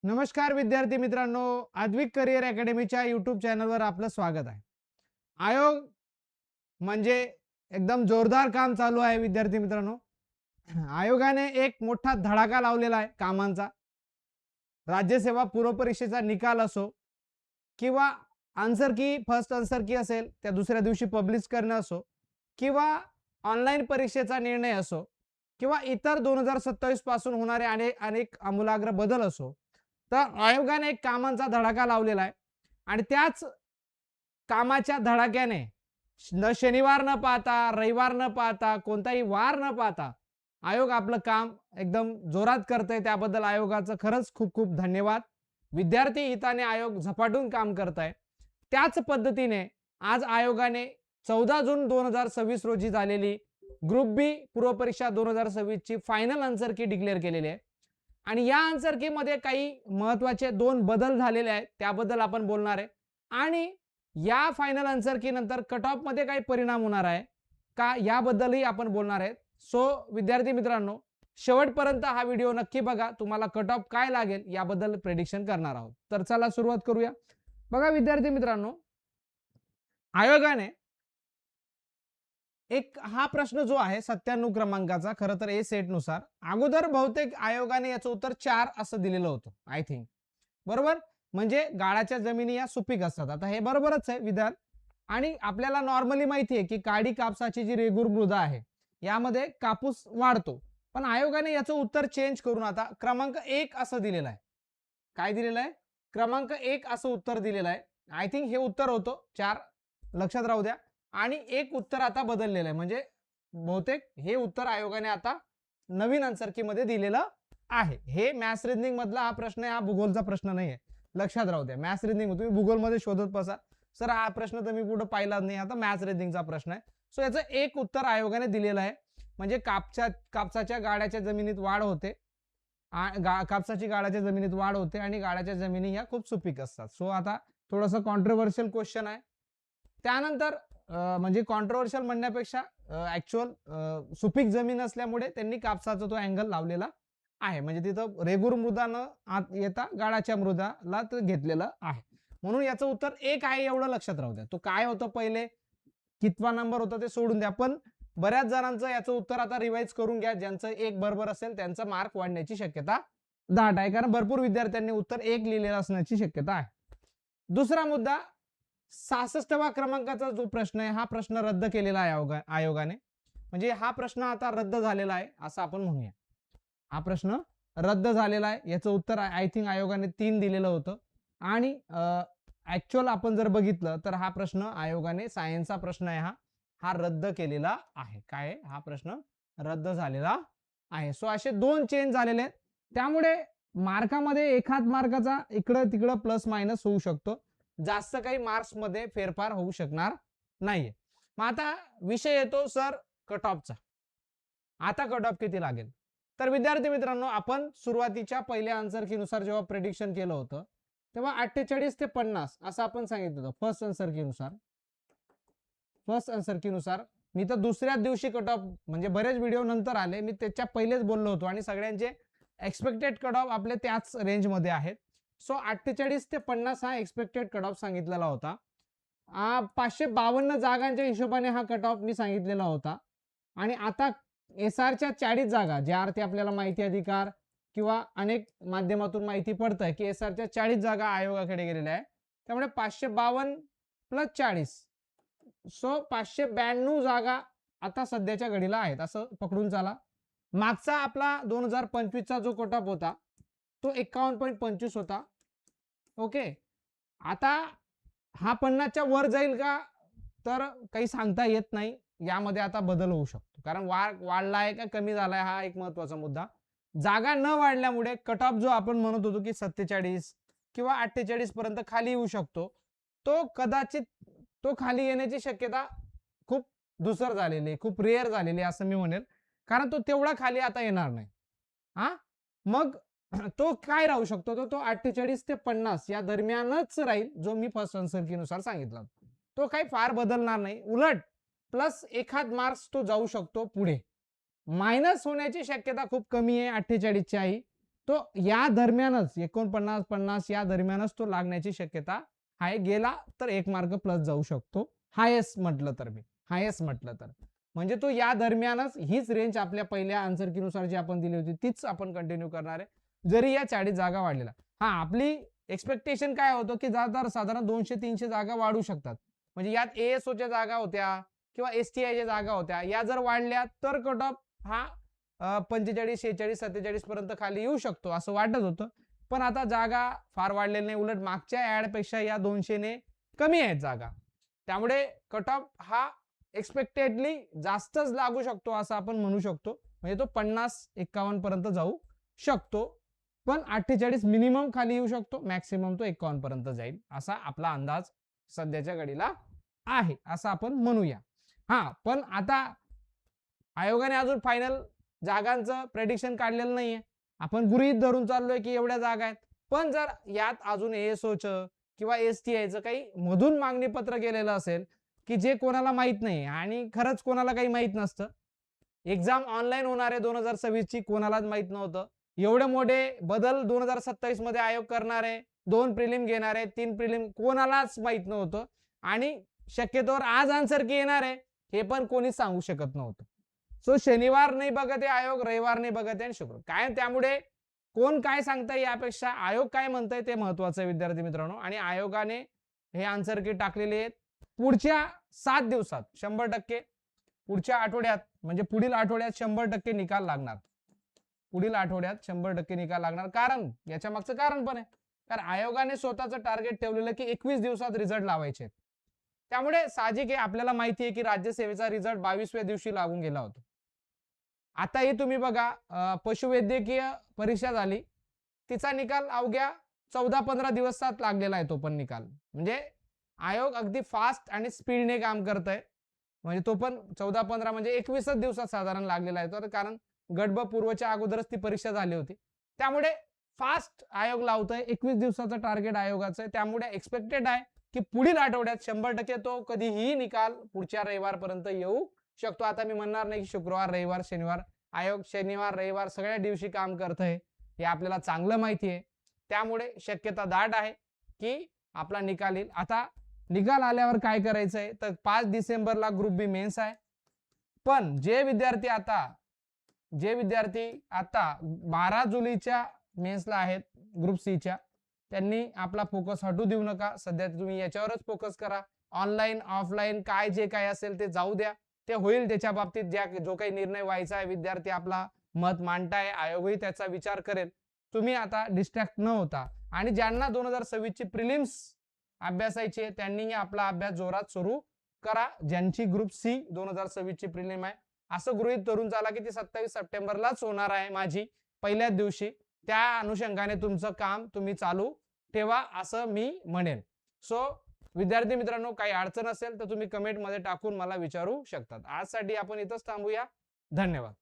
नमस्कार विद्यार्थी मित्रांनो, आद्विक करिअर अकॅडमीच्या यूट्यूब चॅनलवर आपलं स्वागत आहे. आयोग म्हणजे एकदम जोरदार काम चालू आहे विद्यार्थी मित्रांनो. आयोगाने एक मोठा धडाका लावलेला आहे कामांचा. राज्यसेवा पूर्व परीक्षेचा निकाल असो किंवा आन्सर की फर्स्ट आन्सर की असेल त्या दुसऱ्या दिवशी पब्लिश करणं असो किंवा ऑनलाईन परीक्षेचा निर्णय असो किंवा इतर 2027 पासून होणारे अनेक आमूलाग्र बदल असो, तर आयोगाने एक कामांचा धडाका लावलेला आहे आणि त्याच कामाच्या धडाक्याने न शनिवार न पाहता, रविवार न पाहता, कोणताही वार न पाहता आयोग आपलं काम एकदम जोरात करतंय. त्याबद्दल आयोगाचं खरंच खूप खूप धन्यवाद. विद्यार्थी हिताने आयोग झपाटून काम करत आहे. त्याच पद्धतीने आज आयोगाने 14 जून 2026 रोजी झालेली ग्रुप बी पूर्व परीक्षा 2026 ची फायनल आन्सर की डिक्लेअर केलेली आहे आणि या आन्सर की मध्ये काही महत्त्वाचे 2 बदल झालेले आहेत, त्याबद्दल आपण बोलणार आहे. आणि या फायनल आन्सर की नंतर कट ऑफ मध्ये काही परिणाम होणार आहे का याबद्दलही आपण बोलणार आहेत. सो विद्यार्थी मित्रांनो, शेवटपर्यंत हा व्हिडिओ नक्की बघा. तुम्हाला कट ऑफ काय लागेल याबद्दल प्रेडिक्शन करणार आहोत. तर चला सुरुवात करूया. बघा विद्यार्थी मित्रांनो, आयोगाने एक हा प्रश्न जो आहे 97 क्रमांकाचा, खरं तर ए सेट नुसार अगोदर बहुतेक आयोगाने याचं उत्तर 4 असं दिलेलं होतं आय थिंक, बरोबर. म्हणजे गाळाच्या जमिनी या सुपीक असतात. आता हे बरोबरच आहे विधान आणि आपल्याला नॉर्मली माहिती आहे की काडी कापसाची जी रेगूर मृदा आहे यामध्ये कापूस वाढतो, पण आयोगाने याचं उत्तर चेंज करून आता क्रमांक 1 असं दिलेलं आहे. काय दिलेलं आहे? क्रमांक 1 असं उत्तर दिलेलं आहे. आय थिंक हे उत्तर होतं 4, लक्षात राहू द्या. आणि एक उत्तर आता बदललेलं आहे, म्हणजे बहुतेक हे उत्तर आयोगाने आता नवीन आन्सर की मध्ये दिलेलं आहे. हे मॅथ्स रिझनिंग मधला हा प्रश्न आहे, हा भूगोलचा प्रश्न नाही आहे, लक्षात राहू द्या. मॅथ्स रिझनिंग तुम्ही भूगोल मध्ये शोधत बसा सर, हा प्रश्न तर मी पुढे पाहिला नाही, आता मॅथ्स रिझनिंगचा प्रश्न आहे. सो याचं एक उत्तर आयोगाने दिलेलं आहे, म्हणजे कापसाच्या गाड्याच्या जमिनीत वाढ होते, कापसाची गाळाच्या जमिनीत वाढ होते आणि गाळाच्या जमिनी ह्या खूप सुपीक असतात. सो आता थोडंसं कॉन्ट्रोवर्शियल क्वेश्चन आहे. त्यानंतर म्हणजे कॉन्ट्रोवर्शियल म्हणण्यापेक्षा ऍक्च्युअल सुपीक जमीन असल्यामुळे त्यांनी कापसाचा तो अँगल लावलेला आहे, म्हणजे तिथं रेगूर मृदा न आत येता गाळाच्या मृदाला ते घेतलेलं आहे. म्हणून याचं उत्तर 1 आहे, एवढं लक्षात राहू द्या. तो काय होतं पहिले, कितवा नंबर होता ते सोडून द्या, पण बऱ्याच जणांचं याचं उत्तर आता रिवाइज करून घ्या. ज्यांचं 1 बरोबर असेल त्यांचा मार्क वाढण्याची शक्यता दाट आहे, कारण भरपूर विद्यार्थ्यांनी उत्तर 1 लिहिलेलं असण्याची शक्यता आहे. दुसरा मुद्दा, 66व्या क्रमांकाचा जो प्रश्न आहे हा प्रश्न रद्द केलेला आहे आयोगाने, म्हणजे हा प्रश्न आता रद्द झालेला आहे असं आपण म्हणूया. हा प्रश्न रद्द झालेला आहे. याचं उत्तर आय थिंक आयोगाने 3 दिलेलं होतं आणि ऍक्च्युअल आपण जर बघितलं तर हा प्रश्न आयोगाने, सायन्सचा प्रश्न आहे हा रद्द केलेला आहे. काय हा प्रश्न रद्द झालेला आहे. सो असे 2 चेंज झालेले आहेत. त्यामुळे मार्कामध्ये एखाद मार्काचा इकडं तिकडं प्लस मायनस होऊ शकतो, जास्त काही मार्क्स मध्ये फेरफार होऊ शकणार नाहीये. मग आता विषय येतो सर कट ऑफचा. आता कट ऑफ किती लागेल? तर विद्यार्थी मित्रांनो, आपण सुरुवातीच्या पहिल्या आन्सर की नुसार जेव्हा प्रेडिक्शन केलं होतं तेव्हा 48 ते 50 असं आपण सांगितलं होतं फर्स्ट आन्सर की नुसार. मी तर दुसऱ्याच दिवशी कट ऑफ, म्हणजे बरेच व्हिडिओ नंतर आले, मी त्याच्या पहिलेच बोललो होतो आणि सगळ्यांचे एक्सपेक्टेड कट ऑफ आपले त्याच रेंज मध्ये आहेत. सो 48 ते 50 हा एक्सपेक्टेड कट ऑफ सांगितलेला होता. 552 जागांच्या हिशोबाने हा कट ऑफ मी सांगितलेला होता. आणि आता एसआरच्या 40 जागा, ज्या अर्थी आपल्याला माहिती अधिकार किंवा अनेक माध्यमातून माहिती पडतंय की एसआरच्या 40 जागा आयोगाकडे गेलेल्या आहे, त्यामुळे 552 प्लस 40, सो 592 जागा आता सध्याच्या घडीला आहेत असं पकडून चाला. मागचा आपला 2025 चा जो कट ऑफ होता तो 51.25 होता. ओके, आता हा 50च्या वर जाईल का, तर काही सांगता येत नाही. यामध्ये आता बदल होऊ शकतो, कारण वाढलाय का कमी झालाय हा एक महत्वाचा मुद्दा. जागा न वाढल्यामुळे कट ऑफ जो आपण म्हणत होतो की 47 किंवा 48 पर्यंत खाली येऊ शकतो, तो कदाचित तो खाली येण्याची शक्यता खूप धुसर झालेली, खूप रेअर झालेली असं मी म्हणेल, कारण तो तेवढा खाली आता येणार नाही. मग तो काय राहू शकतो, तो 48 ते 50 या दरम्यानच राहील, जो मी फर्स्ट आन्सर की नुसार सांगितला. तो काही फार बदलणार नाही, उलट प्लस एखाद मार्क्स तो जाऊ शकतो पुढे. मायनस होण्याची शक्यता खूप कमी आहे 48 ची आहे, तो या दरम्यानच 49-50 या दरम्यानच तो लागण्याची शक्यता आहे. गेला तर 1 मार्क प्लस जाऊ शकतो, हायेस्ट म्हटलं तर. म्हणजे तो या दरम्यानच, हीच रेंज आपल्या पहिल्या आन्सर कीनुसार जी आपण दिली होती तीच आपण कंटिन्यू करणार आहे, जरी या 40 जागा वाढलेला. हा, आपली एक्सपेक्टेशन काय होतं की साधारण 200-300 जागा वाढू शकतात. म्हणजे यात एएसओच्या जागा होत्या किंवा एसटीआयच्या जागा होत्या, या जर वाढल्या तर कट ऑफ हा 45, 46, 47 पर्यंत खाली येऊ शकतो असं वाटत होतं. पण आता जागा फार वाढलेल्या नाही, उलट मागच्या ऍड पेक्षा या 200 ने कमी आहेत जागा. त्यामुळे कट ऑफ हा एक्सपेक्टेडली जास्तच लागू शकतो असं आपण म्हणू शकतो. म्हणजे तो 50-51 पर्यंत जाऊ शकतो, पण 48 मिनिमम खाली येऊ शकतो, मॅक्सिमम तो 51 पर्यंत जाईल असा आपला अंदाज सध्याच्या घडीला आहे, असं आपण म्हणूया. हा, पण आता आयोगाने अजून फायनल जागांचं प्रेडिक्शन काढलेलं नाहीये. आपण गृहीत धरून चाललोय की एवढ्या जागा आहेत. पण जर यात अजून एएसओचं किंवा एसटीआयचं काही मधून मागणी पत्र गेलेलं असेल की जे कोणाला माहित नाही, आणि खरंच कोणाला काही माहित नसतं, एक्झाम ऑनलाईन होणार आहे 2026 ची, कोणालाच माहित नव्हतं. एवढे मोठे बदल 2027 मध्ये आयोग करणार आहे, 2 प्रिलिम घेणार आहे, 3 प्रिलिम, कोणालाच माहित नव्हतं. आणि शक्यतोवर आज आन्सर की येणार आहे हे पण कोणीच सांगू शकत नव्हतं. सो शनिवार नाही बघत आहे आयोग, रविवार नाही बघत आहे आणि शुक्रवार काय. त्यामुळे कोण काय सांगताय यापेक्षा आयोग काय म्हणतंय ते महत्वाचं आहे विद्यार्थी मित्रांनो. आणि आयोगाने हे आन्सर की टाकलेले आहेत. पुढच्या 7 दिवसात 100%, पुढच्या आठवड्यात म्हणजे पुढील आठवड्यात 100% निकाल लागणार. पुढील आठवड्यात 100% निकाल लागणार. कारण याच्या मागचं कारण पण आहे, कारण आयोगाने स्वतःचं टार्गेट ठेवलेलं की 21 दिवसात रिझल्ट लावायचे. त्यामुळे साहजिक आहे, आपल्याला माहिती आहे की राज्यसेवेचा रिझल्ट 22व्या दिवशी लागून गेला होता. आताही तुम्ही बघा, पशुवैद्यकीय परीक्षा झाली, तिचा निकाल अवघ्या 14-15 दिवसात लागलेला आहे तो पण निकाल. म्हणजे आयोग अगदी फास्ट आणि स्पीडने काम करत आहे. म्हणजे तो पण 14-15 म्हणजे 21 दिवसात साधारण लागलेला आहे. तर कारण गट ब पूर्वच्या अगोदरच ती परीक्षा झाली होती. त्यामुळे फास्ट आयोग लावतोय, 21 दिवसाचं टार्गेट आयोगाचं आहे. त्यामुळे एक्सपेक्टेड आहे की पुढील आठवड्यात 100% तो कधीही निकाल पुढच्या रविवारपर्यंत येऊ शकतो. आता मी म्हणणार नाही की शुक्रवार, रविवार, शनिवार, आयोग शनिवार, रविवार सगळ्या दिवशी काम करतंय, हे आपल्याला चांगलं माहिती आहे. त्यामुळे शक्यता दाट आहे की आपला निकाल येईल. आता निकाल आल्यावर काय करायचंय, तर 5 डिसेंबरला ग्रुप बी मेन्स आहे. पण जे विद्यार्थी आता 12 जुलैच्या मेन्सला आहेत ग्रुप सीच्या, त्यांनी आपला फोकस हटू देऊ नका. सध्या तुम्ही याच्यावरच फोकस करा. ऑनलाईन ऑफलाईन काय जे काय असेल ते जाऊ द्या, ते होईल. त्याच्या बाबतीत जो काही निर्णय व्हायचा आहे, विद्यार्थी आपला मत मांडताय, आयोगही त्याचा विचार करेल. तुम्ही आता डिस्ट्रॅक्ट न होता, आणि ज्यांना 2026 ची प्रिलिम्स अभ्यासायची त्यांनीही आपला अभ्यास जोरात सुरू करा. ज्यांची ग्रुप सी 2026 ची प्रिलिम आहे, असं गृहीत धरून चाला की ती 27 सप्टेंबरलाच होणार आहे माझी, पहिल्याच दिवशी. त्या अनुषंगाने तुमचं काम तुम्ही चालू ठेवा असं मी म्हणेन. सो विद्यार्थी मित्रांनो, काही अडचण असेल तर तुम्ही कमेंट मध्ये टाकून मला विचारू शकतात. आजसाठी आपण इथंच थांबूया. धन्यवाद.